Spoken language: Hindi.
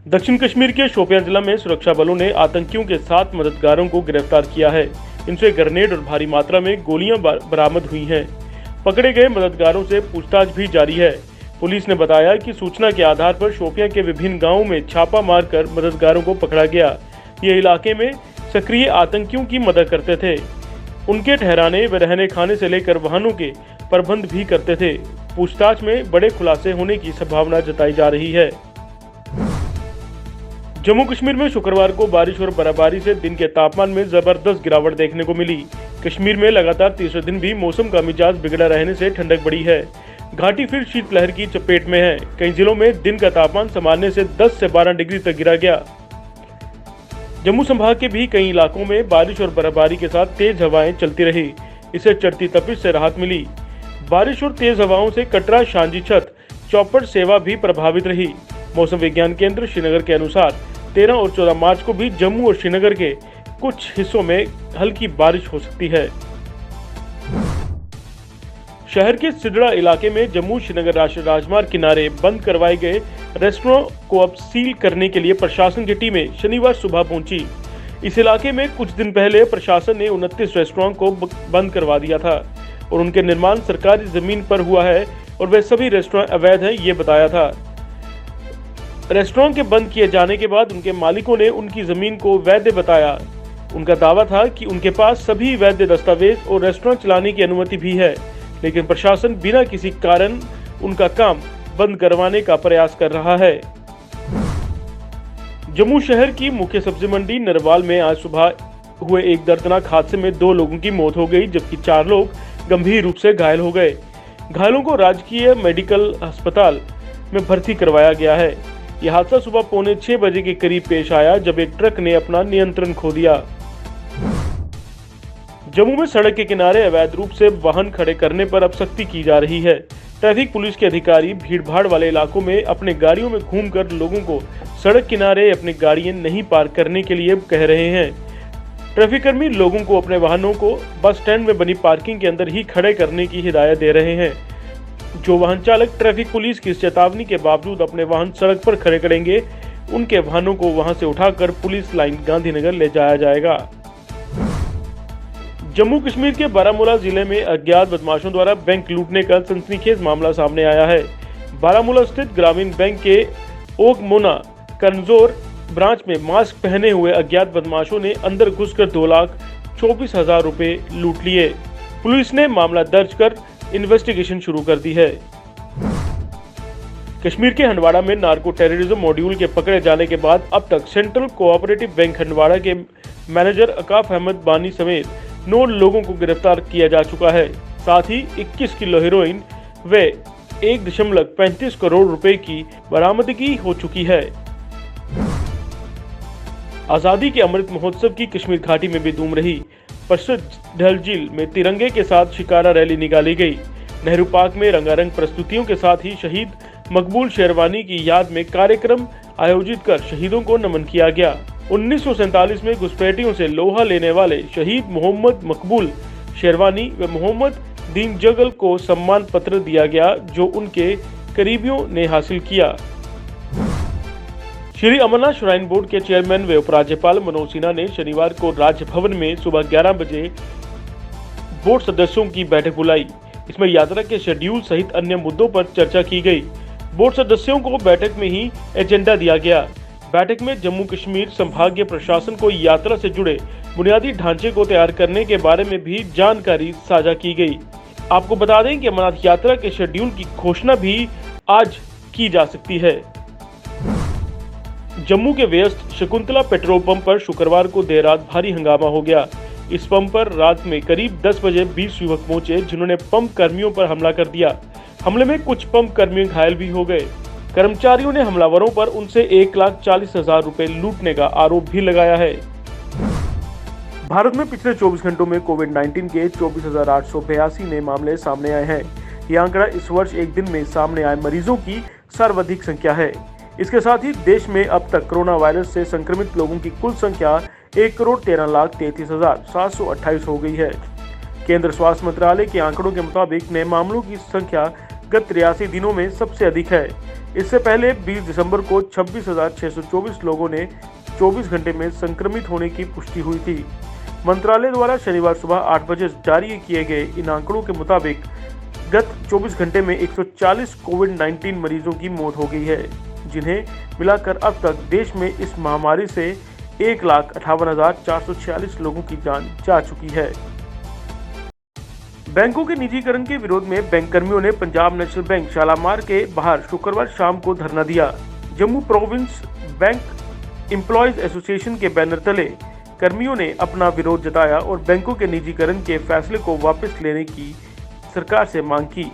दक्षिण कश्मीर के शोपियां जिला में सुरक्षा बलों ने आतंकियों के 7 मददगारों को गिरफ्तार किया है। इनसे ग्रेनेड और भारी मात्रा में गोलियां बरामद हुई हैं। पकड़े गए मददगारों से पूछताछ भी जारी है। पुलिस ने बताया कि सूचना के आधार पर शोपियां के विभिन्न गांवों में छापा मारकर मददगारों को पकड़ा गया। ये इलाके में सक्रिय आतंकियों की मदद करते थे। उनके ठहराने व रहने खाने से लेकर वाहनों के प्रबंध भी करते थे। पूछताछ में बड़े खुलासे होने की संभावना जताई जा रही है। जम्मू कश्मीर में शुक्रवार को बारिश और बर्फबारी से दिन के तापमान में जबरदस्त गिरावट देखने को मिली। कश्मीर में लगातार तीसरे दिन भी मौसम का मिजाज बिगड़ा रहने से ठंडक बढ़ी है। घाटी फिर शीतलहर की चपेट में है। कई जिलों में दिन का तापमान सामान्य से 10 से 12 डिग्री तक गिरा गया। जम्मू संभाग के भी कई इलाकों में बारिश और बर्फबारी के साथ तेज हवाएं चलती रही। इससे चढ़ती तपिश से राहत मिली। बारिश और तेज हवाओं से कटरा, शांजी छत, चौपड़ सेवा भी प्रभावित रही। मौसम विज्ञान केंद्र श्रीनगर के अनुसार 13 और 14 मार्च को भी जम्मू और श्रीनगर के कुछ हिस्सों में हल्की बारिश हो सकती है। शहर के सिडड़ा इलाके में जम्मू श्रीनगर राष्ट्रीय राजमार्ग किनारे बंद करवाए गए रेस्टोरेंट को अब सील करने के लिए प्रशासन की टीमें शनिवार सुबह पहुंची। इस इलाके में कुछ दिन पहले प्रशासन ने 29 रेस्टोरेंट को बंद करवा दिया था और उनके निर्माण सरकारी जमीन पर हुआ है और वे सभी रेस्टोरेंट अवैध हैं, ये बताया था। रेस्टोरेंट के बंद किए जाने के बाद उनके मालिकों ने उनकी जमीन को वैध बताया। उनका दावा था कि उनके पास सभी वैध दस्तावेज और रेस्टोरेंट चलाने की अनुमति भी है, लेकिन प्रशासन बिना किसी कारण उनका काम बंद करवाने का प्रयास कर रहा है। जम्मू शहर की मुख्य सब्जी मंडी नरवाल में आज सुबह हुए एक दर्दनाक हादसे में 2 लोगों की मौत हो गई, जबकि 4 लोग गंभीर रूप से घायल हो गए। घायलों को राजकीय मेडिकल अस्पताल में भर्ती करवाया गया है। यह हादसा सुबह 5:45 बजे के करीब पेश आया, जब एक ट्रक ने अपना नियंत्रण खो दिया। जम्मू में सड़क के किनारे अवैध रूप से वाहन खड़े करने पर अब सख्ती की जा रही है। ट्रैफिक पुलिस के अधिकारी भीड़भाड़ वाले इलाकों में अपने गाड़ियों में घूमकर लोगों को सड़क किनारे अपनी गाड़ियां नहीं पार्क करने के लिए कह रहे हैं। ट्रैफिक कर्मी लोगों को अपने वाहनों को बस स्टैंड में बनी पार्किंग के अंदर ही खड़े करने की हिदायत दे रहे हैं। जो वाहन चालक ट्रैफिक पुलिस की चेतावनी के बावजूद अपने वाहन सड़क पर खड़े करेंगे, उनके वाहनों को वहां से उठाकर पुलिस लाइन गांधीनगर ले जाया जाएगा। जम्मू कश्मीर के बारामूला जिले में अज्ञात बदमाशों द्वारा बैंक लूटने का सनसनीखेज मामला सामने आया है। बारामूला स्थित ग्रामीण बैंक के ओगमोना कनजोर ब्रांच में मास्क पहने हुए अज्ञात बदमाशों ने अंदर घुसकर 2,24,000 रुपए लूट लिए। पुलिस ने मामला दर्ज कर इन्वेस्टिगेशन शुरू कर दी है। कश्मीर के हंडवाड़ा में नार्को टेररिज्म मॉड्यूल के पकड़े जाने के बाद अब तक सेंट्रल कोऑपरेटिव बैंक हंडवाड़ा के मैनेजर अकाफ अहमद बानी समेत 9 लोगों को गिरफ्तार किया जा चुका है। साथ ही 21 किलो हेरोइन व 1.35 करोड़ रुपए की बरामदगी हो चुकी है। आजादी के अमृत महोत्सव की कश्मीर घाटी में भी धूम रही। प्रसिद्ध डल झील में तिरंगे के साथ शिकारा रैली निकाली गई। नेहरू पार्क में रंगारंग प्रस्तुतियों के साथ ही शहीद मकबूल शेरवानी की याद में कार्यक्रम आयोजित कर शहीदों को नमन किया गया। 1947 में घुसपैठियों से लोहा लेने वाले शहीद मोहम्मद मकबूल शेरवानी व मोहम्मद दीन जगल को सम्मान पत्र दिया गया, जो उनके करीबियों ने हासिल किया। श्री अमरनाथ श्राइन बोर्ड के चेयरमैन व उपराज्यपाल मनोज सिन्हा ने शनिवार को राजभवन में सुबह 11 बजे बोर्ड सदस्यों की बैठक बुलाई। इसमें यात्रा के शेड्यूल सहित अन्य मुद्दों पर चर्चा की गई। बोर्ड सदस्यों को बैठक में ही एजेंडा दिया गया। बैठक में जम्मू कश्मीर संभागीय प्रशासन को यात्रा से जुड़े बुनियादी ढांचे को तैयार करने के बारे में भी जानकारी साझा की गई। आपको बता दें कि अमरनाथ यात्रा के शेड्यूल की घोषणा भी आज की जा सकती है। जम्मू के व्यस्त शकुंतला पेट्रोल पंप पर शुक्रवार को देर रात भारी हंगामा हो गया। इस पंप पर रात में करीब 10 बजे 20 युवक पहुंचे, जिन्होंने पंप कर्मियों पर हमला कर दिया। हमले में कुछ पंप कर्मी घायल भी हो गए। कर्मचारियों ने हमलावरों पर उनसे 1,40,000 रुपए लूटने का आरोप भी लगाया है। भारत में पिछले 24 घंटों में कोविड-19 के 24,882 नए मामले सामने आए हैं। यह आंकड़ा इस वर्ष एक दिन में सामने आए मरीजों की सर्वाधिक संख्या है। इसके साथ ही देश में अब तक कोरोना वायरस से संक्रमित लोगों की कुल संख्या 1,13,33,728 हो गई है। केंद्र स्वास्थ्य मंत्रालय के आंकड़ों के मुताबिक नए मामलों की संख्या गत 83 दिनों में सबसे अधिक है। इससे पहले 20 दिसंबर को 26,624 लोगों ने 24 घंटे में संक्रमित होने की पुष्टि हुई थी। मंत्रालय द्वारा शनिवार सुबह 8 बजे जारी किए गए इन आंकड़ों के मुताबिक गत 24 घंटे में 140 कोविड-19 मरीजों की मौत हो गई है, जिन्हें मिलाकर अब तक देश में इस महामारी से 1,58,446 लोगों की जान जा चुकी है। बैंकों के निजीकरण के विरोध में बैंक कर्मियों ने पंजाब नेशनल बैंक शालामार के बाहर शुक्रवार शाम को धरना दिया। Jammu province bank employees association के बैनर तले कर्मियों ने अपना विरोध जताया और बैंकों के निजीकरण के फैसले को वापस लेने की सरकार से मांग की।